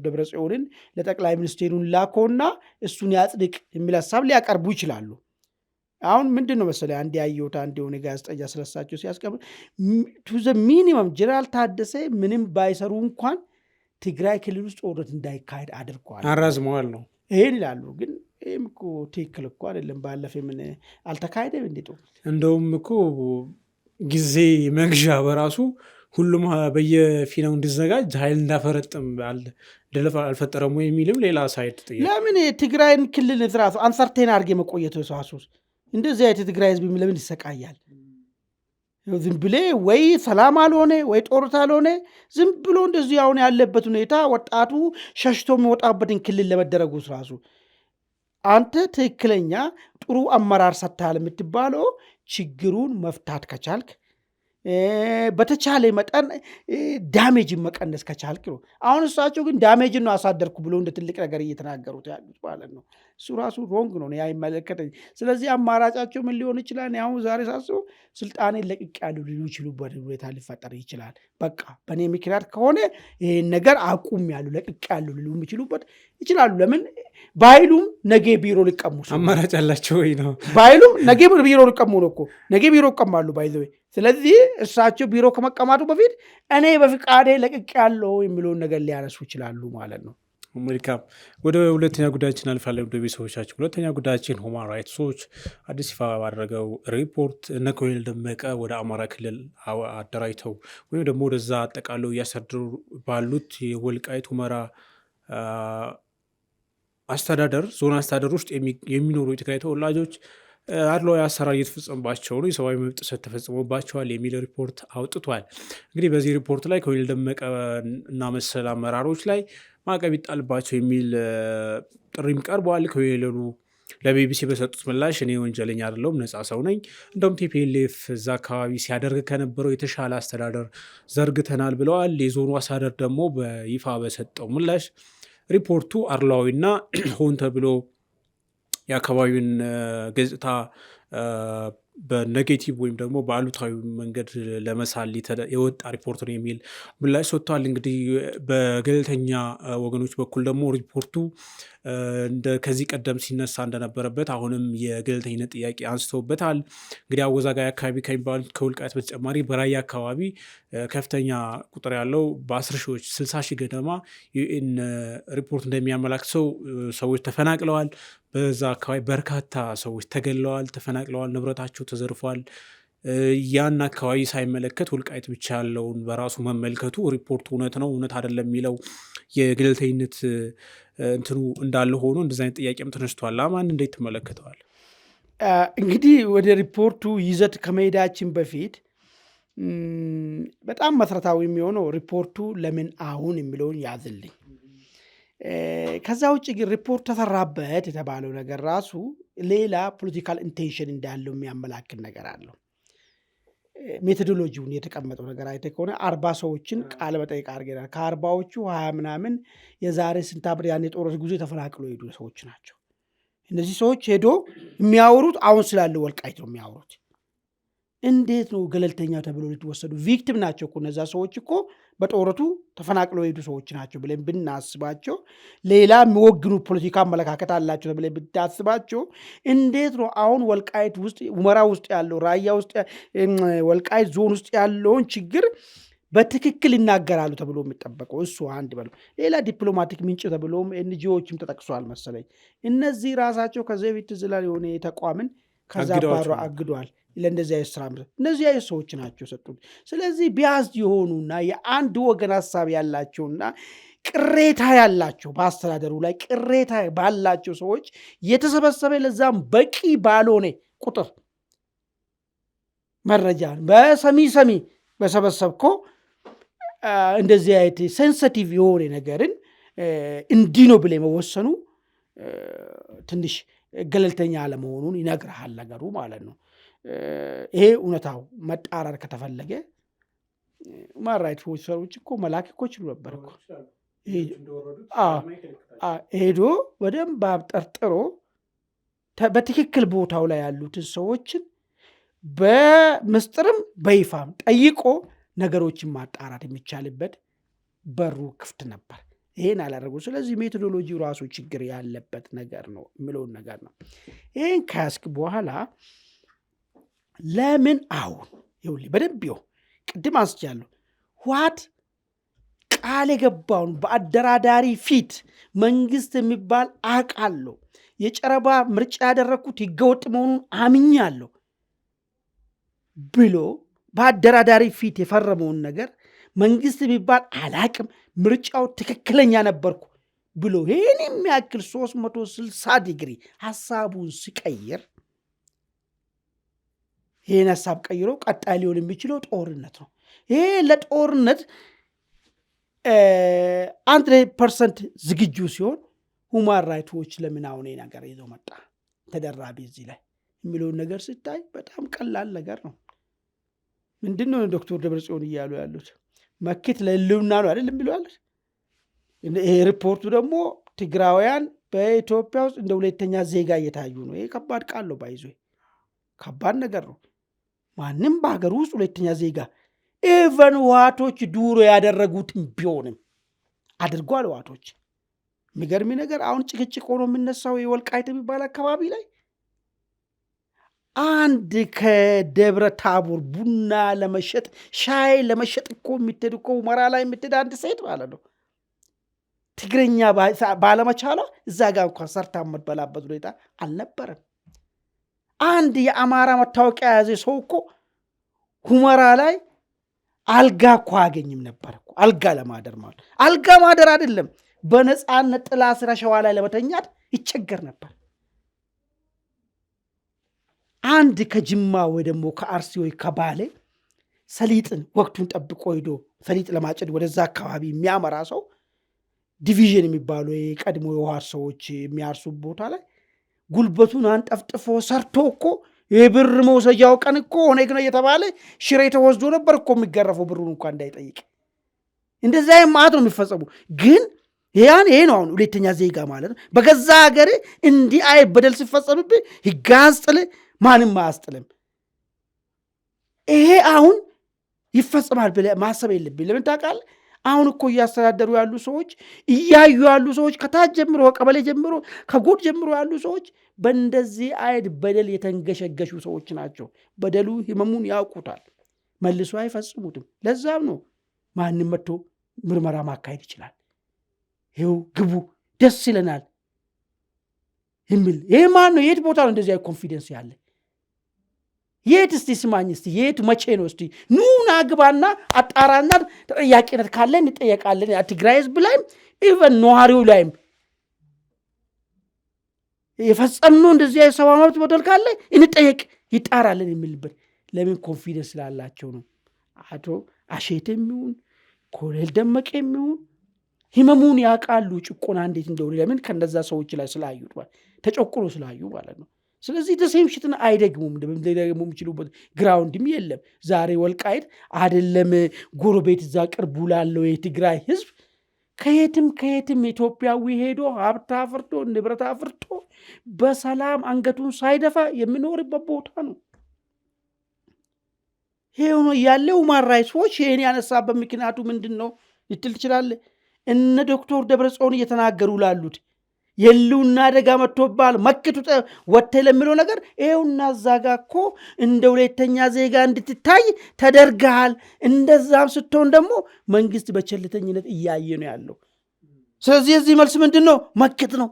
ደብረጽዮንን ለጠቅላይ ሚኒስቴሩን ላኮና እሱን ያጽድቅ የሚል ሀሳብ ሊያቀርቡ ይችላሉ። አሁን ምንድን ነው መሰለህ አንድ ያየሁት አንድ የሆነ ጋዜጠኛ ስለሳቸው ሲያስቀምጥ ቱዘ ሚኒመም ጀነራል ታደሰ ምንም ባይሰሩ እንኳን ትግራይ ክልል ውስጥ ጦርነት እንዳይካሄድ አድርገዋል፣ አራዝመዋል ነው ይሄን ይላሉ። ግን ይህም እኮ ትክክል እኮ አይደለም። ባለፈ ምን አልተካሄደም እንዴ ጦርነት? እንደውም እኮ ጊዜ መግዣ በራሱ ሁሉም በየፊናው እንዲዘጋጅ ኃይል እንዳፈረጥም ደለፍ አልፈጠረሙ የሚልም ሌላ ሳይድ ለምን ትግራይን ክልል ራሱ አንሰርቴን አድርጌ መቆየቱ ሰዋሱስ እንደዚህ አይነት ትግራይ ህዝብ ለምን ይሰቃያል? ዝም ብሌ ወይ ሰላም አልሆነ ወይ ጦርነት አልሆነ ዝም ብሎ እንደዚህ አሁን ያለበት ሁኔታ ወጣቱ ሸሽቶ የሚወጣበትን ክልል ለመደረጉ ራሱ አንተ ትክክለኛ ጥሩ አመራር ሰጥተሃል የምትባለው ችግሩን መፍታት ከቻልክ በተቻለ መጠን ዳሜጅን መቀነስ ከቻልክ ነው። አሁን እሳቸው ግን ዳሜጅን ነው አሳደርኩ ብሎ እንደ ትልቅ ነገር እየተናገሩት ያሉት ማለት ነው። እሱ ራሱ ሮንግ ነው፣ አይመለከተኝ። ስለዚህ አማራጫቸው ምን ሊሆን ይችላል? አሁን ዛሬ ሳስበው ስልጣኔን ለቅቄ ያሉ ሊሉ ይችሉበት ሁኔታ ሊፈጠር ይችላል። በቃ በእኔ ምክንያት ከሆነ ይህን ነገር አቁም ያሉ ለቅቄ ያሉ ሊሉ የሚችሉበት ይችላሉ። ለምን ባይሉም ነገ ቢሮ ሊቀሙ አማራጭ አላቸው ወይ ነው? ባይሉም ነገ ቢሮ ሊቀሙ ነው እኮ ነገ ቢሮ ይቀማሉ ባይዘ። ስለዚህ እሳቸው ቢሮ ከመቀማቱ በፊት እኔ በፍቃዴ ለቅቄ ያለው የሚለውን ነገር ሊያነሱ ይችላሉ ማለት ነው። መልካም፣ ወደ ሁለተኛ ጉዳያችን አልፋለን። ወደ ቤተሰቦቻችን ሁለተኛ ጉዳያችን ሁማን ራይትስ ዎች አዲስ ይፋ ባደረገው ሪፖርት እነ ኮሎኔል ደመቀ ወደ አማራ ክልል አደራጅተው ወይም ደግሞ ወደዛ አጠቃለው እያሳደሩ ባሉት የወልቃይት ሁመራ አስተዳደር ዞን አስተዳደር ውስጥ የሚኖሩ የትግራይ ተወላጆች አድሏዊ አሰራር እየተፈጸመባቸው ነው፣ የሰብአዊ መብት ጥሰት ተፈጽሞባቸዋል የሚል ሪፖርት አውጥቷል። እንግዲህ በዚህ ሪፖርት ላይ ኮሎኔል ደመቀ እና መሰል አመራሮች ላይ ማዕቀብ ይጣልባቸው የሚል ጥሪም ቀርቧል። ኮሎኔሉ ለቢቢሲ በሰጡት ምላሽ እኔ ወንጀለኛ አይደለሁም፣ ነፃ ሰው ነኝ፣ እንደውም ቲፒኤልኤፍ እዛ አካባቢ ሲያደርግ ከነበረው የተሻለ አስተዳደር ዘርግተናል ብለዋል። የዞኑ አስተዳደር ደግሞ በይፋ በሰጠው ምላሽ ሪፖርቱ አድሏዊና ሆን ተብሎ የአካባቢውን ገጽታ በኔጌቲቭ ወይም ደግሞ በአሉታዊ መንገድ ለመሳል የወጣ ሪፖርት ነው የሚል ምላሽ ሰጥቷል። እንግዲህ በገለልተኛ ወገኖች በኩል ደግሞ ሪፖርቱ ከዚህ ቀደም ሲነሳ እንደነበረበት አሁንም የገለልተኝነት ጥያቄ አንስተውበታል። እንግዲህ አወዛጋቢ አካባቢ ከሚባሉት ከወልቃይት በተጨማሪ በራያ አካባቢ ከፍተኛ ቁጥር ያለው በ10 ሺዎች 60 ሺህ ገደማ ዩኤን ሪፖርት እንደሚያመላክተው ሰዎች ተፈናቅለዋል። በዛ አካባቢ በርካታ ሰዎች ተገለዋል፣ ተፈናቅለዋል፣ ንብረታቸው ተዘርፏል። ያን አካባቢ ሳይመለከት ወልቃይት ብቻ ያለውን በራሱ መመልከቱ ሪፖርቱ እውነት ነው እውነት አይደለም የሚለው የገለልተኝነት እንትኑ እንዳለ ሆኖ እንደዚህ አይነት ጥያቄም ተነስቷል። ማን እንዴት ትመለከተዋል? እንግዲህ ወደ ሪፖርቱ ይዘት ከመሄዳችን በፊት በጣም መሰረታዊ የሚሆነው ሪፖርቱ ለምን አሁን የሚለውን ያዝልኝ። ከዛ ውጭ ግን ሪፖርት ተሰራበት የተባለው ነገር ራሱ ሌላ ፖለቲካል ኢንቴንሽን እንዳለው የሚያመላክት ነገር አለው። ሜቶዶሎጂውን የተቀመጠው ነገር አይተ ከሆነ 40 ሰዎችን ቃለ መጠይቅ አድርገናል። ከ40ዎቹ 20 ምናምን የዛሬ ስንት ዓመት ያኔ ጦርነት ጊዜ ተፈናቅሎ ሄዱ ሰዎች ናቸው። እነዚህ ሰዎች ሄዶ የሚያወሩት አሁን ስላለው ወልቃይት ነው የሚያወሩት። እንዴት ነው ገለልተኛ ተብሎ ሊወሰዱ? ቪክቲም ናቸው እኮ እነዛ ሰዎች እኮ በጦርነቱ ተፈናቅለው ሄዱ ሰዎች ናቸው ብለን ብናስባቸው፣ ሌላ የሚወግኑ ፖለቲካ አመለካከት አላቸው ብለን ብናስባቸው፣ እንዴት ነው አሁን ወልቃይት ውስጥ ሁመራ ውስጥ ያለው ራያ ውስጥ ወልቃይት ዞን ውስጥ ያለውን ችግር በትክክል ይናገራሉ ተብሎ የሚጠበቀው? እሱ አንድ በለው። ሌላ ዲፕሎማቲክ ምንጭ ተብሎም ኤንጂኦዎችም ተጠቅሷል መሰለኝ። እነዚህ ራሳቸው ከዚህ በፊት ዝላል የሆነ ተቋምን ከዛ ባሮ አግዷል። ለእንደዚህ አይነት ስራ እነዚህ አይነት ሰዎች ናቸው ሰጡት። ስለዚህ ቢያዝድ የሆኑና የአንድ ወገን ሀሳብ ያላቸውና ቅሬታ ያላቸው በአስተዳደሩ ላይ ቅሬታ ባላቸው ሰዎች የተሰበሰበ ለዛም በቂ ባልሆነ ቁጥር መረጃን በሰሚ በሰበሰብኮ እንደዚህ አይነት ሴንሲቲቭ የሆነ ነገርን እንዲህ ነው ብለ መወሰኑ ትንሽ ገለልተኛ አለመሆኑን ይነግርሃል ነገሩ ማለት ነው። ይሄ እውነታው መጣራር ከተፈለገ ሁማን ራይትስ ዎች ሰዎች እኮ መላክ እኮ ይችሉ ነበር እኮ ሄዶ በደንብ አብጠርጥሮ በትክክል ቦታው ላይ ያሉትን ሰዎችን በምስጥርም በይፋም ጠይቆ ነገሮችን ማጣራት የሚቻልበት በሩ ክፍት ነበር። ይሄን አላደረጉ። ስለዚህ ሜቶዶሎጂው ራሱ ችግር ያለበት ነገር ነው የሚለውን ነገር ነው። ይሄን ከያዝክ በኋላ ለምን አሁን ይኸውልህ በደንብ ይኸው ቅድም አንስቻለሁ። ህወሓት ቃል የገባውን በአደራዳሪ ፊት መንግስት የሚባል አውቃለሁ፣ የጨረባ ምርጫ ያደረግኩት ህገወጥ መሆኑን አምኛለሁ ብሎ በአደራዳሪ ፊት የፈረመውን ነገር መንግስት የሚባል አላቅም፣ ምርጫው ትክክለኛ ነበርኩ ብሎ ይህን የሚያክል 360 ዲግሪ ሀሳቡን ሲቀይር ይህን ሀሳብ ቀይሮ ቀጣይ ሊሆን የሚችለው ጦርነት ነው። ይሄ ለጦርነት 1% ዝግጁ ሲሆን ሁማን ራይትስ ዎች ለምን አሁን ነገር ይዞ መጣ ተደራቢ እዚህ ላይ የሚለውን ነገር ስታይ በጣም ቀላል ነገር ነው። ምንድነው ዶክተር ደብረጽዮን እያሉ ያሉት? መክት ለህልውና ነው አይደል የሚሉ ያሉት። ይሄ ሪፖርቱ ደግሞ ትግራውያን በኢትዮጵያ ውስጥ እንደ ሁለተኛ ዜጋ እየታዩ ነው። ይሄ ከባድ ቃል ነው፣ ባይዞ ከባድ ነገር ነው። ማንም በሀገር ውስጥ ሁለተኛ ዜጋ ኢቨን ህወሓቶች ዱሮ ያደረጉትም ቢሆንም አድርጓል ህወሓቶች። የሚገርሚ ነገር አሁን ጭቅጭቅ ሆኖ የምነሳው የወልቃይት የሚባል አካባቢ ላይ አንድ ከደብረ ታቦር ቡና ለመሸጥ ሻይ ለመሸጥ እኮ የምትሄድ እኮ ሁመራ ላይ የምትሄድ አንድ ሴት ማለት ነው ትግረኛ ባለመቻሏ እዛ ጋር እንኳን ሰርታ የምትበላበት ሁኔታ አልነበረም። አንድ የአማራ መታወቂያ የያዘ ሰው እኮ ሁመራ ላይ አልጋ እኮ አያገኝም ነበር እኮ። አልጋ ለማደር ማለት አልጋ ማደር አይደለም፣ በነፃነት ጥላ ስራ ሸዋ ላይ ለመተኛት ይቸገር ነበር። አንድ ከጅማ ወይ ደግሞ ከአርሲ ወይ ከባሌ ሰሊጥን ወቅቱን ጠብቆ ሄዶ ሰሊጥ ለማጨድ ወደዛ አካባቢ የሚያመራ ሰው ዲቪዥን የሚባሉ የቀድሞ የውሃት ሰዎች የሚያርሱ ቦታ ላይ ጉልበቱን አንጠፍጥፎ ሰርቶ እኮ የብር መውሰጃው ቀን እኮ ሆነ ግን እየተባለ ሽሬ ተወስዶ ነበር እኮ የሚገረፈው ብሩን እንኳን እንዳይጠይቅ። እንደዚያ ማት ነው የሚፈጸሙ። ግን ይሄ ነው አሁን ሁለተኛ ዜጋ ማለት ነው። በገዛ ሀገር እንዲህ አይ በደል ሲፈጸምብህ ህግ አያስጥልህ፣ ማንም አያስጥልም። ይሄ አሁን ይፈጸማል ብለህ ማሰብ የለብኝ። ለምን ታውቃለህ? አሁን እኮ እያስተዳደሩ ያሉ ሰዎች እያዩ ያሉ ሰዎች ከታች ጀምሮ ከቀበሌ ጀምሮ ከጎጥ ጀምሮ ያሉ ሰዎች በእንደዚህ አይነት በደል የተንገሸገሹ ሰዎች ናቸው። በደሉ ህመሙን ያውቁታል፣ መልሶ አይፈጽሙትም። ለዛም ነው ማንም መጥቶ ምርመራ ማካሄድ ይችላል። ይኸው ግቡ ደስ ይለናል የሚል ይህ ማን ነው? የት ቦታ ነው እንደዚህ አይነት ኮንፊደንስ ያለ? የት እስቲ ስማኝ እስቲ የት መቼ ነው እስቲ ኑና ግባና አጣራና ተጠያቂነት ካለ እንጠየቃለን። ትግራይ ህዝብ ላይም ኢቨን ነዋሪው ላይም የፈጸምነው እንደዚህ የሰብአዊ መብት በደል ካለ እንጠየቅ ይጣራልን የሚልበት ለምን ኮንፊደንስ ስላላቸው ነው። አቶ አሼትም ይሁን ኮሎኔል ደመቀ የሚሆን ህመሙን ያውቃሉ፣ ጭቆና እንዴት እንደሆነ ለምን ከነዛ ሰዎች ላይ ስላዩት ተጨቁኖ ስላዩ ማለት ነው። ስለዚህ ደሴም ሽትን አይደግሙም። ደግሞ የሚችሉበት ግራውንድም የለም። ዛሬ ወልቃይት አይደለም ጎረቤት እዛ ቅርቡ ላለው የትግራይ ህዝብ ከየትም ኢትዮጵያዊ ሄዶ ሀብት አፍርቶ ንብረት አፍርቶ በሰላም አንገቱን ሳይደፋ የሚኖርበት ቦታ ነው። ይሄ ሆኖ ያለው ሁማን ራይትስ ዎች ይሄን ያነሳበት ምክንያቱ ምንድን ነው ልትል ትችላለህ? እነ ዶክተር ደብረጽዮን እየተናገሩ ላሉት የሉና አደጋ መጥቶባል መክቱ ወጥተህ ለሚለው ነገር ይሄውና እዛ ጋ እኮ እንደ ሁለተኛ ዜጋ እንድትታይ ተደርገሃል። እንደዛም ስትሆን ደግሞ መንግስት በቸልተኝነት እያየ ነው ያለው። ስለዚህ የዚህ መልስ ምንድን ነው? መክት ነው።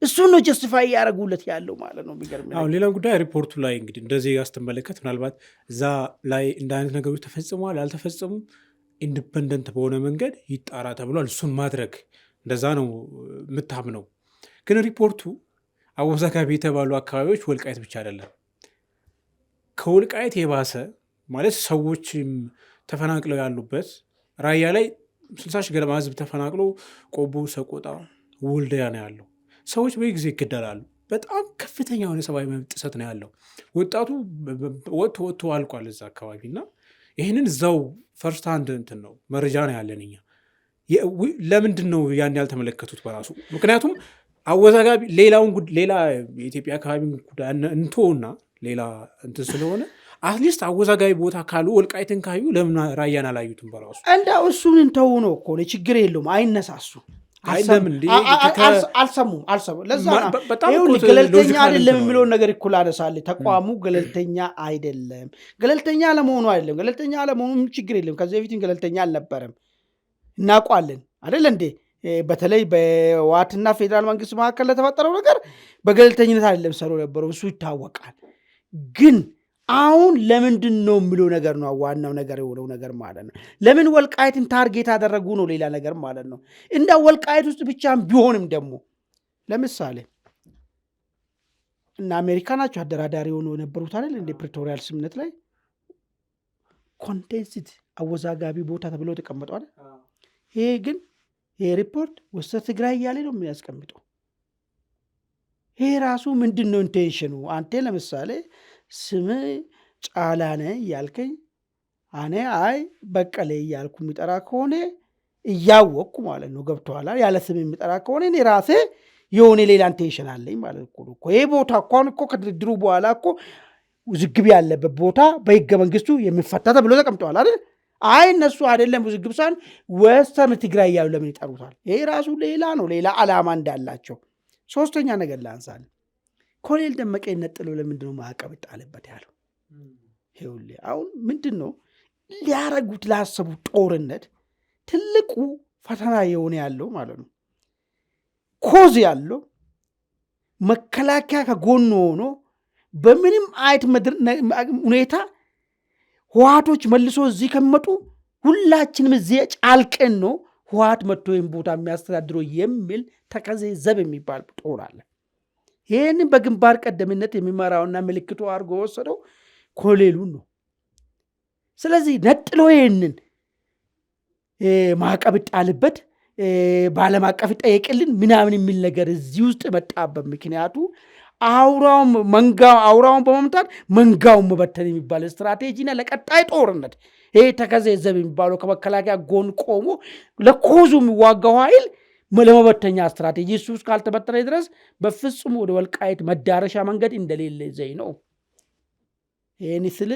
እሱን ነው ጀስቲፋይ ያደረጉለት ያለው ማለት ነው። ሌላ ጉዳይ ሪፖርቱ ላይ እንግዲህ እንደ ዜጋ ስትመለከት ምናልባት እዛ ላይ እንደ አይነት ነገሮች ተፈጽመዋል አልተፈጸሙም ኢንዲፐንደንት በሆነ መንገድ ይጣራ ተብሏል። እሱን ማድረግ እንደዛ ነው የምታምነው። ግን ሪፖርቱ አወዛጋቢ የተባሉ አካባቢዎች ወልቃይት ብቻ አይደለም፣ ከወልቃይት የባሰ ማለት ሰዎች ተፈናቅለው ያሉበት ራያ ላይ 60 ሺህ ገደማ ህዝብ ተፈናቅሎ ቆቦ፣ ሰቆጣ፣ ወልዲያ ነው ያለው። ሰዎች በጊዜ ይገደላሉ። በጣም ከፍተኛ የሆነ ሰብአዊ መብት ጥሰት ነው ያለው። ወጣቱ ወጥቶ አልቋል እዛ አካባቢ እና ይህንን እዛው ፈርስት ሃንድ እንትን ነው መረጃ ነው ያለን እኛ። ለምንድን ነው ያን ያልተመለከቱት በራሱ? ምክንያቱም አወዛጋቢ ሌላ የኢትዮጵያ አካባቢ እንቶና ሌላ እንትን ስለሆነ አትሊስት አወዛጋቢ ቦታ ካሉ ወልቃይትን ካዩ ለምን ራያን አላዩትም በራሱ? እንደው እሱን እንተው ነው እኮ ችግር የለውም። አይነሳሱ አልሰሙም። ለዛ ገለልተኛ አይደለም የሚለውን ነገር እኩል አነሳለ። ተቋሙ ገለልተኛ አይደለም። ገለልተኛ አለመሆኑ አይደለም። ገለልተኛ አለመሆኑ ችግር የለም። ከዚህ በፊትም ገለልተኛ አልነበረም፣ እናውቋለን አይደለ እንዴ? በተለይ በህወሓትና ፌዴራል መንግስት መካከል ለተፈጠረው ነገር በገለልተኝነት አይደለም ሰሩ ነበረው፣ እሱ ይታወቃል። ግን አሁን ለምንድን ነው የሚለው ነገር ነው ዋናው ነገር የሆነው ነገር ማለት ነው። ለምን ወልቃይትን ታርጌት አደረጉ ነው ሌላ ነገር ማለት ነው። እንደ ወልቃይት ውስጥ ብቻም ቢሆንም ደግሞ ለምሳሌ እና አሜሪካ ናቸው አደራዳሪ ሆኖ የነበሩት አይደል እንደ ፕሪቶሪያል ስምምነት ላይ ኮንቴንሲት አወዛጋቢ ቦታ ተብሎ ተቀምጧል። ይሄ ግን ይሄ ሪፖርት ወሰተ ትግራይ እያለ ነው የሚያስቀምጠው። ይሄ ራሱ ምንድን ነው ኢንቴንሽኑ? አንተ ለምሳሌ ስም ጫላነ እያልከኝ አኔ አይ በቀሌ እያልኩ የሚጠራ ከሆነ እያወቅኩ ማለት ነው ገብቶሃል። ያለ ስም የሚጠራ ከሆነ እኔ ራሴ የሆነ ሌላ ኢንቴንሽን አለኝ ማለት እኮ። ይሄ ቦታ እንኳን እኮ ከድርድሩ በኋላ እኮ ውዝግብ ያለበት ቦታ በህገ መንግስቱ የሚፈታ ተብሎ ተቀምጠዋል አይደል? አይ እነሱ አይደለም ውዝግብ ሳን ወስተርን ትግራይ እያሉ ለምን ይጠሩታል? ይሄ ራሱ ሌላ ነው፣ ሌላ ዓላማ እንዳላቸው። ሶስተኛ ነገር ላንሳል። ኮሎኔል ደመቀ ነጥሎ ለምንድነው ማዕቀብ ጣለበት ያለው? ይኸውልህ አሁን ምንድን ነው ሊያረጉት ላሰቡት ጦርነት ትልቁ ፈተና የሆነ ያለው ማለት ነው ኮዝ ያለው መከላከያ ከጎን ሆኖ በምንም አይነት ሁኔታ ህወሓቶች መልሶ እዚህ ከመጡ ሁላችንም እዚህ ጫልቀን ነው ህወሓት መጥቶ ይህን ቦታ የሚያስተዳድረው የሚል ተከዜ ዘብ የሚባል ጦር አለ። ይህንን በግንባር ቀደምነት የሚመራውና ምልክቱ አድርጎ ወሰደው ኮሎኔሉን ነው። ስለዚህ ነጥሎ ይህንን ማዕቀብ ጣልበት፣ በዓለም አቀፍ ይጠየቅልን ምናምን የሚል ነገር እዚህ ውስጥ መጣበት ምክንያቱ አውራውን በመምታት መንጋውን መበተን የሚባል ስትራቴጂና ለቀጣይ ጦርነት ይሄ ተከዜ ዘብ የሚባለው ከመከላከያ ጎን ቆሞ ለኮዙ የሚዋጋው ኃይል ለመበተኛ ስትራቴጂ እሱ ውስጥ ካልተበተነ ድረስ በፍጹም ወደ ወልቃይት መዳረሻ መንገድ እንደሌለ ዘይ ነው። ይህን ስል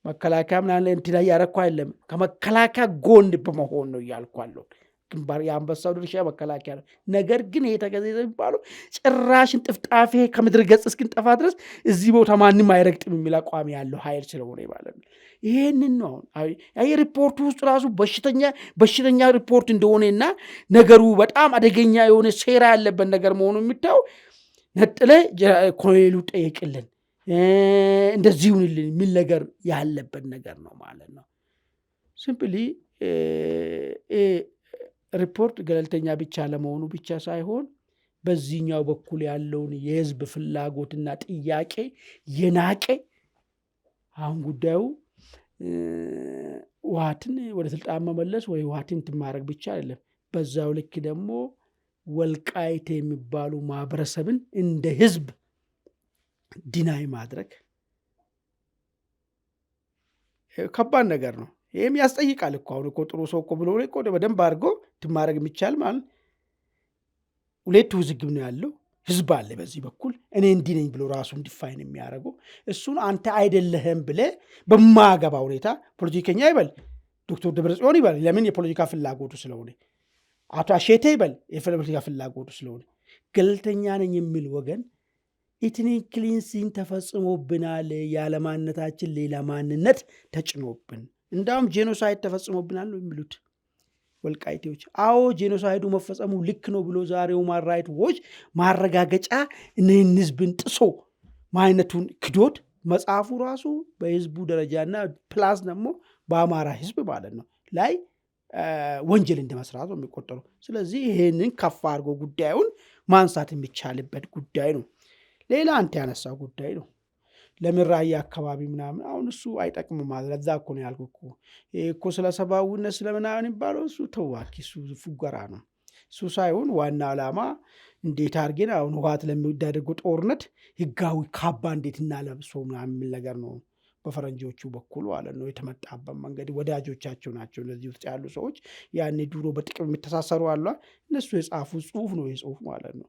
መከላከያ ምናምን እንትን ላይ ያረኩ አይደለም፣ ከመከላከያ ጎን በመሆን ነው እያልኳለሁ። ግንባር የአንበሳው ድርሻ መከላከያ ነው። ነገር ግን ይሄ ተከዜ ዘብ የሚባለው ጭራሽን ጥፍጣፌ ከምድር ገጽ እስክንጠፋ ድረስ እዚህ ቦታ ማንም አይረግጥም የሚል አቋም ያለው ኃይል ስለሆነ ማለት ነው። ይሄንን ነው አሁን ሪፖርቱ ውስጥ ራሱ በሽተኛ ሪፖርት እንደሆነና ነገሩ በጣም አደገኛ የሆነ ሴራ ያለበት ነገር መሆኑ የሚታየው ነጥለ ኮሎኔሉ ጠየቅልን እንደዚህ ይሁንልን የሚል ነገር ያለበት ነገር ነው ማለት ነው። ሲምፕሊ ሪፖርት ገለልተኛ ብቻ ለመሆኑ ብቻ ሳይሆን በዚህኛው በኩል ያለውን የህዝብ ፍላጎትና ጥያቄ የናቀ አሁን ጉዳዩ ህወሓትን ወደ ስልጣን መመለስ ወይ ህወሓትን ማድረግ ብቻ አይደለም። በዛው ልክ ደግሞ ወልቃይት የሚባሉ ማህበረሰብን እንደ ህዝብ ዲናይ ማድረግ ከባድ ነገር ነው። ይህም ያስጠይቃል እኮ አሁን እኮ ጥሩ ሰው እኮ ብሎ እኮ በደንብ አድርጎ ትማረግ የሚቻል ማለት ሁለት ውዝግብ ነው ያለው። ህዝብ አለ በዚህ በኩል እኔ እንዲህ ነኝ ብሎ ራሱ እንዲፋይን የሚያደርገው እሱን አንተ አይደለህም ብለህ በማገባ ሁኔታ ፖለቲከኛ ይበል ዶክተር ደብረጽዮን ይበል ለምን የፖለቲካ ፍላጎቱ ስለሆነ፣ አቶ አሼቴ ይበል የፖለቲካ ፍላጎቱ ስለሆነ፣ ገለልተኛ ነኝ የሚል ወገን ኢትኒክ ክሊንሲንግ ተፈጽሞብናል፣ ያለማንነታችን ሌላ ማንነት ተጭኖብን፣ እንዳውም ጄኖሳይድ ተፈጽሞብናል ነው የሚሉት ወልቃይቴዎች። አዎ ጄኖሳይዱ መፈጸሙ ልክ ነው ብሎ ዛሬ ሁማን ራይትስ ዎች ማረጋገጫ እነህን ህዝብን ጥሶ ማንነቱን ክዶት መጽሐፉ ራሱ በህዝቡ ደረጃና ፕላስ ደግሞ በአማራ ህዝብ ማለት ነው ላይ ወንጀል እንደመስራት ነው የሚቆጠሩ። ስለዚህ ይህንን ከፍ አድርጎ ጉዳዩን ማንሳት የሚቻልበት ጉዳይ ነው። ሌላ አንተ ያነሳው ጉዳይ ነው ለምን ራያ አካባቢ ምናምን አሁን እሱ አይጠቅም ማለት ለዛ እኮ ነው ያልኩህ እኮ ይሄ እኮ ስለ ሰብአዊነት ስለምናምን የሚባለው እሱ ተዋኪ እሱ ፉገራ ነው። እሱ ሳይሆን ዋና ዓላማ እንዴት አድርገን አሁን ህወሓት ለሚደረገው ጦርነት ህጋዊ ካባ እንዴት እናለብሶ ምናምን የሚል ነገር ነው በፈረንጆቹ በኩል ማለት ነው የተመጣበት መንገድ። ወዳጆቻቸው ናቸው እነዚህ ውስጥ ያሉ ሰዎች ያኔ ድሮ በጥቅም የሚተሳሰሩ አሉ። እነሱ የጻፉ ጽሁፍ ነው የጽሁፍ ማለት ነው።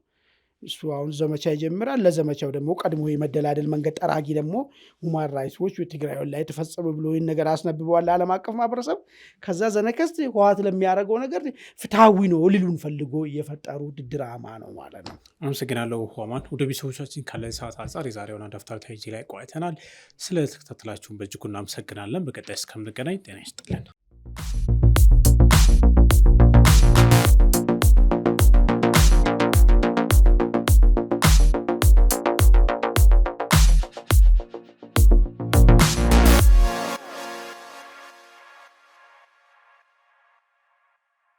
እሱ አሁን ዘመቻ ይጀምራል። ለዘመቻው ደግሞ ቀድሞ የመደላደል መንገድ ጠራጊ ደግሞ ሁማን ራይትስ ዎች ትግራይ ላይ ተፈጸመ ብሎ ይህን ነገር አስነብበዋል ለዓለም አቀፍ ማህበረሰብ። ከዛ ዘነከስት ህወሓት ለሚያደርገው ነገር ፍትሐዊ ነው ሊሉን ፈልጎ እየፈጠሩ ድራማ ነው ማለት ነው። አመሰግናለሁ ሆማን። ወደ ቤተሰቦቻችን ካለ ሰዓት አንጻር የዛሬውን አንድ አፍታ ላይ ቆይተናል። ስለተከታተላችሁን በእጅጉ እናመሰግናለን። በቀጣይ እስከምንገናኝ ጤና ይስጥልን።